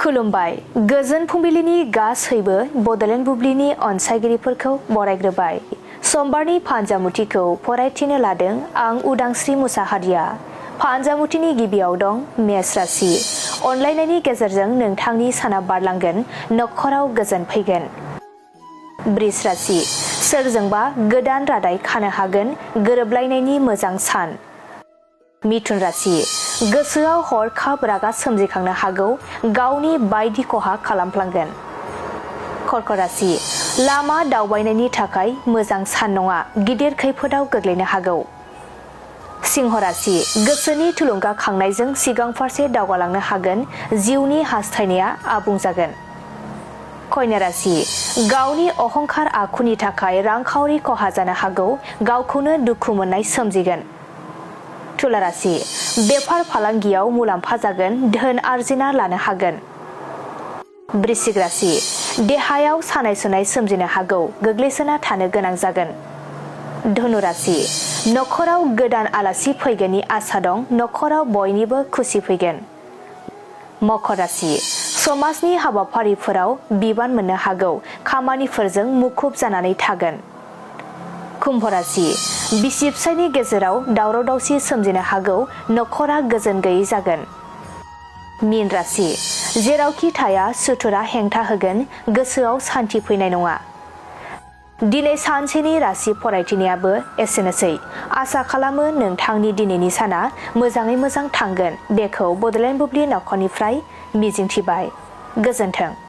खुलुमबाय गोजोन फुंबिलिनि गासैबो बडलेण्ड बुब्लिनि अनसायगिरिफोरखौ बरायग्रोबाय। समबारनि फानजामुथिखौ फरायथिनो लादों आं उदांस्रि मुसाहारिया। फानजामुथिनि गिबियाव दं मेष राशि। अनलायनायनि गेजेरजों नोंथांनि साना बारलांगोन, नखराव गोजोन फैगोन। बृष राशि। सोरजोंबा गोदान रादाय खानो हागोन, गोरोबलायनायनि मोजां सान। मिथुन राशि। गोसोआव हरखाब रागा सोमजिखांनो हागौ, गावनि बायदि खहा खालामफ्लांगोन। कर्क राशि। लामा दावबायनायनि थाखाय मोजां सान नङा, गिदिर खैफोदाव गोग्लैनो हागौ। सिंह राशि। गोसोनि थुलुंगाखांनायजों सिगां फारसे दावगालांनो हागोन, जिउनि हास्थायनाया आबुं जागोन। कन्या राशि। गावनि अहंखार आखुनि थाखाय रांखावरि खहा जानो हागौ, गावखौनो दुखु मोननाय सोमजिगोन। तुला राशि। बेफार फालांगियाव मुलाम्फा जागोन, धोन आरजिना लानो हागोन। वृश्चिक राशि। देहायाव सानाय सुनाय सोमजिनो हागौ, गोग्लैसोना थानो गोनां जागोन। धनु राशि। नखराव गोदान आलासि फैगोननि आसा दं, नखराव बयनिबो खुसि फैगोन। मकर राशि। समाजनि हाबाफारिफोराव बिबान मोननो हागौ, खामानिफोरजों मुखुब जानानै थागोन। कुम्भ राशि। बिसि फिसायनि गेजेराव दावराव दावसि सोमजिनो हागौ, नखरा गोजोन गैयै जागोन। मीन राशि। जेरावखि थाया सुथुरा हेंथा होगोन, गोसोआव सान्थि फैनाय नङा। दिनै सानसेनि राशि फरायथिनायाबो एसेनोसै। आसा खालामो नोंथांनि दिनैनि साना मोजाङै मोजां थांगोन, बेखौ बडलेण्ड बुब्लि नखरनिफ्राय मिजिंथिबाय। गोजोन्थों।